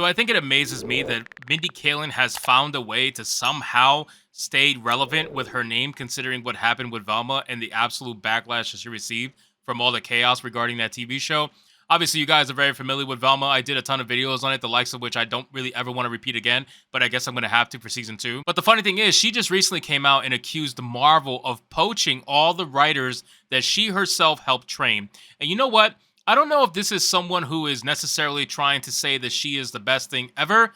So I think it amazes me that Mindy Kaling has found a way to somehow stay relevant with her name, considering what happened with Velma and the absolute backlash that she received from all the chaos regarding that TV show. Obviously, you guys are very familiar with Velma. I did a ton of videos on it, the likes of which I don't really ever want to repeat again, but I guess I'm going to have to for season 2. But the funny thing is, she just recently came out and accused Marvel of poaching all the writers that she herself helped train. And you know what? I don't know if this is someone who is necessarily trying to say that she is the best thing ever,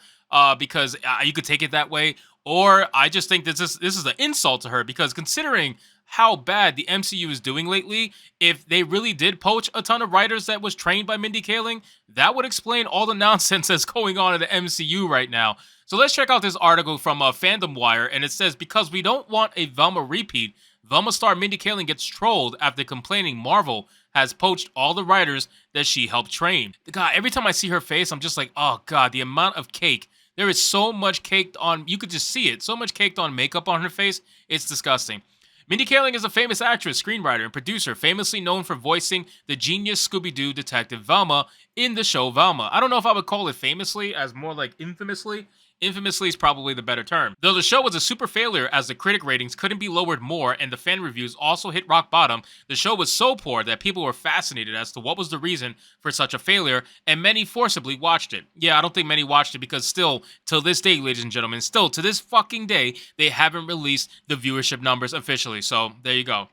because you could take it that way, or I just think this is an insult to her because considering how bad the MCU is doing lately, if they really did poach a ton of writers that was trained by Mindy Kaling, that would explain all the nonsense that's going on in the MCU right now. So let's check out this article from Fandom Wire, and it says, because we don't want a Velma repeat, Velma star Mindy Kaling gets trolled after complaining Marvel has poached all the writers that she helped train. God, every time I see her face, I'm just like, oh God, the amount of cake. There is so much caked on, you could just see it, so much caked on makeup on her face, it's disgusting. Mindy Kaling is a famous actress, screenwriter, and producer, famously known for voicing the genius Scooby-Doo detective Velma in the show Velma. I don't know if I would call it famously, as more like infamously. Infamously is probably the better term. Though the show was a super failure as the critic ratings couldn't be lowered more and the fan reviews also hit rock bottom, the show was so poor that people were fascinated as to what was the reason for such a failure, and many forcibly watched it. Yeah, I don't think many watched it because still, till this day, ladies and gentlemen, still to this fucking day, they haven't released the viewership numbers officially. So there you go.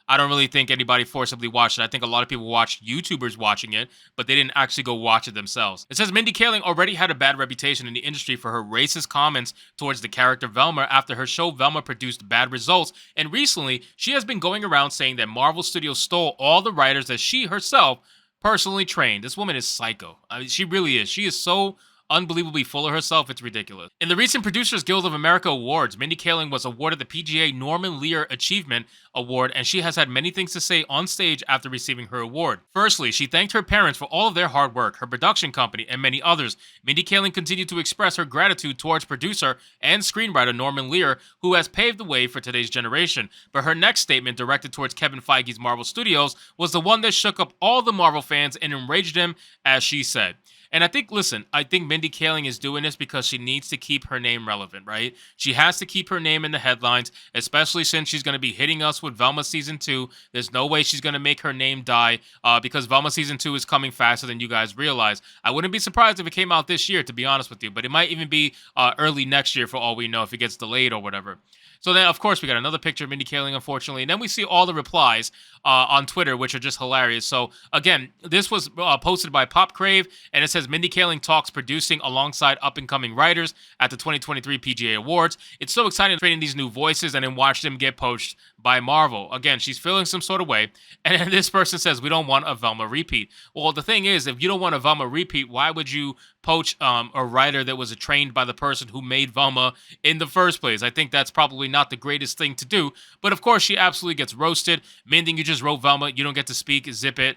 I don't really think anybody forcibly watched it. I think a lot of people watched YouTubers watching it, but they didn't actually go watch it themselves. It says Mindy Kaling already had a bad reputation in the industry for her racist comments towards the character Velma after her show Velma produced bad results, and recently she has been going around saying that Marvel Studios stole all the writers that she herself personally trained. This woman is psycho. I mean, she really is. She is so unbelievably full of herself, it's ridiculous. In the recent Producers Guild of America Awards, Mindy Kaling was awarded the PGA Norman Lear Achievement Award, and she has had many things to say on stage after receiving her award. Firstly, she thanked her parents for all of their hard work, her production company, and many others. Mindy Kaling continued to express her gratitude towards producer and screenwriter Norman Lear, who has paved the way for today's generation. But her next statement, directed towards Kevin Feige's Marvel Studios, was the one that shook up all the Marvel fans and enraged them, as she said. And I think, listen, I think Mindy Kaling is doing this because she needs to keep her name relevant, right? She has to keep her name in the headlines, especially since she's going to be hitting us with Velma Season 2. There's no way she's going to make her name die because Velma Season 2 is coming faster than you guys realize. I wouldn't be surprised if it came out this year, to be honest with you, but it might even be early next year for all we know if it gets delayed or whatever. So then, of course, we got another picture of Mindy Kaling, unfortunately. And then we see all the replies on Twitter, which are just hilarious. So, again, this was posted by Pop Crave, and it says Mindy Kaling talks producing alongside up-and-coming writers at the 2023 PGA Awards. It's so exciting training these new voices and then watch them get poached by Marvel. Again, she's feeling some sort of way. And then this person says, we don't want a Velma repeat. Well, the thing is, if you don't want a Velma repeat, why would you poach a writer that was trained by the person who made Velma in the first place? I think that's probably not the greatest thing to do, but of course she absolutely gets roasted. Mindy, you just wrote Velma, you don't get to speak, zip it.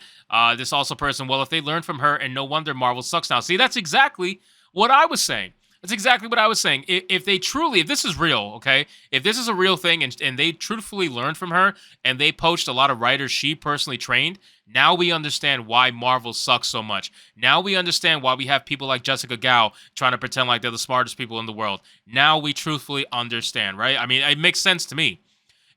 This also person, well, if they learn from her, and no wonder Marvel sucks now. See, that's exactly what I was saying. That's exactly what I was saying. If this is real, okay? If this is a real thing and they truthfully learned from her and they poached a lot of writers she personally trained, now we understand why Marvel sucks so much. Now we understand why we have people like Jessica Gao trying to pretend like they're the smartest people in the world. Now we truthfully understand, right? I mean, it makes sense to me.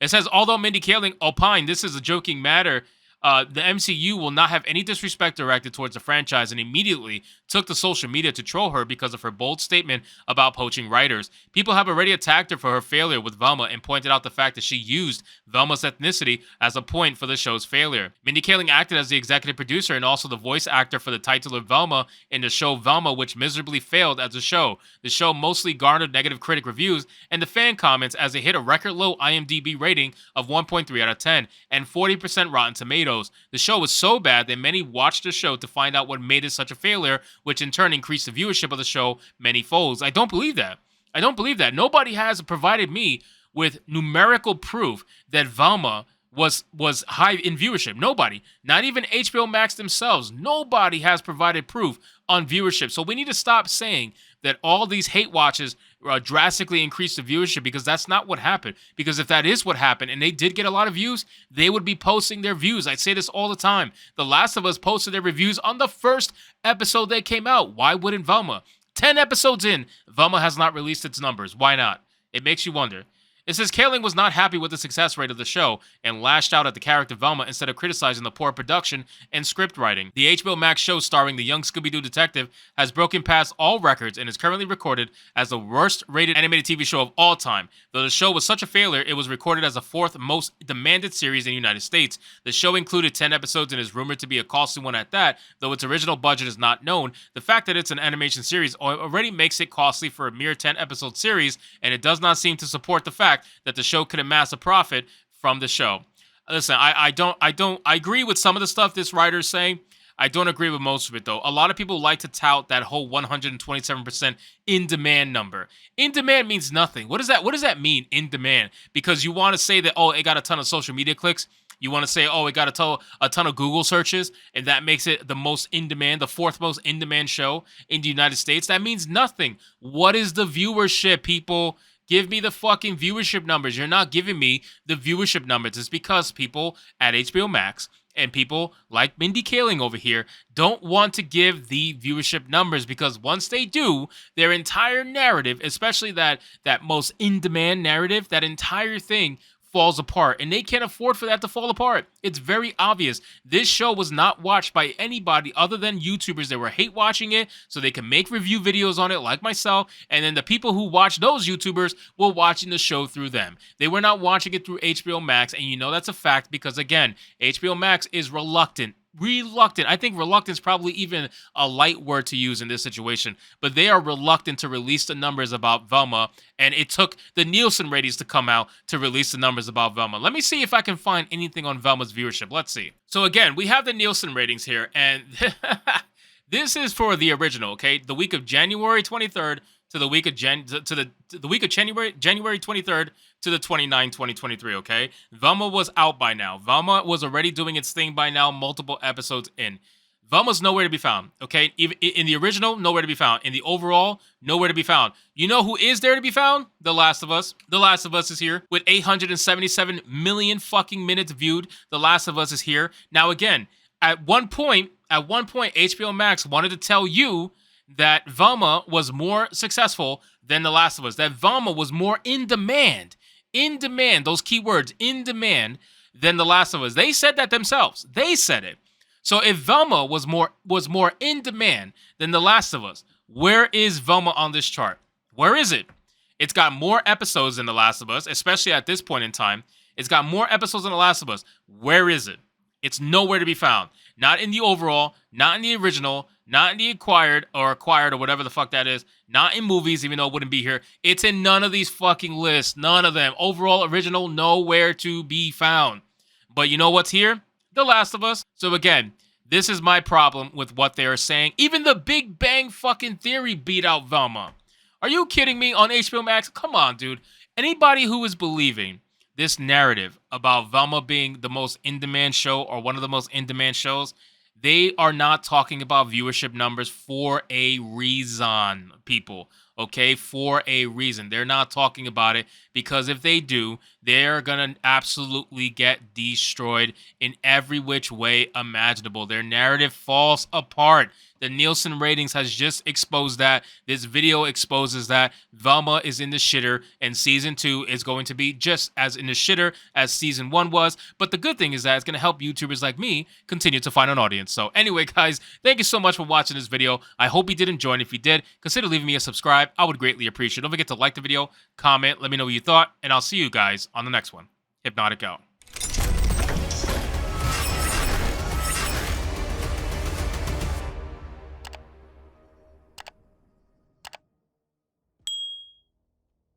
It says, although Mindy Kaling opined this is a joking matter, the MCU will not have any disrespect directed towards the franchise and immediately took to social media to troll her because of her bold statement about poaching writers. People have already attacked her for her failure with Velma and pointed out the fact that she used Velma's ethnicity as a point for the show's failure. Mindy Kaling acted as the executive producer and also the voice actor for the title of Velma in the show Velma, which miserably failed as a show. The show mostly garnered negative critic reviews and the fan comments as it hit a record low IMDb rating of 1.3 out of 10 and 40% Rotten Tomatoes. The show was so bad that many watched the show to find out what made it such a failure, which in turn increased the viewership of the show many folds. I don't believe that. I don't believe that. Nobody has provided me with numerical proof that Velma was high in viewership. Nobody. Not even HBO Max themselves. Nobody has provided proof on viewership. So we need to stop saying that all these hate watches drastically increased the viewership, because that's not what happened. Because if that is what happened and they did get a lot of views, they would be posting their views. I say this all the time. The Last of Us posted their reviews on the first episode that came out. Why wouldn't Velma? 10 episodes in, Velma has not released its numbers. Why not? It makes you wonder. It says Kaling was not happy with the success rate of the show and lashed out at the character Velma instead of criticizing the poor production and script writing. The HBO Max show starring the young Scooby-Doo detective has broken past all records and is currently recorded as the worst-rated animated TV show of all time. Though the show was such a failure, it was recorded as the 4th most demanded series in the United States. The show included 10 episodes and is rumored to be a costly one at that, though its original budget is not known. The fact that it's an animation series already makes it costly for a mere 10-episode series, and it does not seem to support the fact that the show could amass a profit from the show. Listen, I agree with some of the stuff this writer is saying. I don't agree with most of it, though. A lot of people like to tout that whole 127% in demand number. In demand means nothing. What does that mean, in demand? Because you want to say that, oh, it got a ton of social media clicks. You want to say, oh, it got a ton of Google searches, and that makes it the most in demand, the 4th most in demand show in the United States. That means nothing. What is the viewership, people? Give me the fucking viewership numbers. You're not giving me the viewership numbers. It's because people at HBO Max and people like Mindy Kaling over here don't want to give the viewership numbers, because once they do, their entire narrative, especially that most in-demand narrative, that entire thing falls apart, and they can't afford for that to fall apart. It's very obvious. This show was not watched by anybody other than YouTubers that were hate watching it so they can make review videos on it like myself, and then the people who watch those YouTubers were watching the show through them. They were not watching it through HBO Max, and you know that's a fact because, again, HBO Max is reluctant. I think reluctant is probably even a light word to use in this situation, but they are reluctant to release the numbers about Velma, and it took the Nielsen ratings to come out to release the numbers about Velma. Let me see if I can find anything on Velma's viewership. Let's see. So again, we have the Nielsen ratings here, and this is for the original, okay? The week of January 23rd to the week of the week of January 23rd to the 29th, 2023, okay? Velma was out by now. Velma was already doing its thing by now, multiple episodes in. Velma's nowhere to be found, okay? Even in the original, nowhere to be found. In the overall, nowhere to be found. You know who is there to be found? The Last of Us. The Last of Us is here with 877 million fucking minutes viewed. The Last of Us is here. Now again, at one point, HBO Max wanted to tell you that Velma was more successful than The Last of Us. That Velma was more in demand. In demand, those keywords, in demand, than The Last of Us. They said that themselves. They said it. So if Velma was more in demand than The Last of Us, where is Velma on this chart? Where is it? It's got more episodes than The Last of Us, especially at this point in time. It's got more episodes than The Last of Us. Where is it? It's nowhere to be found. Not in the overall, not in the original, not in the acquired or whatever the fuck that is. Not in movies, even though it wouldn't be here. It's in none of these fucking lists. None of them. Overall, original, nowhere to be found. But you know what's here? The Last of Us. So again, this is my problem with what they're saying. Even the Big Bang fucking Theory beat out Velma. Are you kidding me? On HBO Max? Come on, dude. Anybody who is believing this narrative about Velma being the most in-demand show or one of the most in-demand shows, they are not talking about viewership numbers for a reason, people. Okay, for a reason. They're not talking about it because if they do, they're going to absolutely get destroyed in every which way imaginable. Their narrative falls apart. The Nielsen ratings has just exposed that. This video exposes that. Velma is in the shitter, and Season 2 is going to be just as in the shitter as Season 1 was. But the good thing is that it's going to help YouTubers like me continue to find an audience. So anyway, guys, thank you so much for watching this video. I hope you did enjoy, and if you did, consider leaving me a subscribe. I would greatly appreciate it. Don't forget to like the video, comment, let me know what you thought, and I'll see you guys on the next one. Hypnotic out.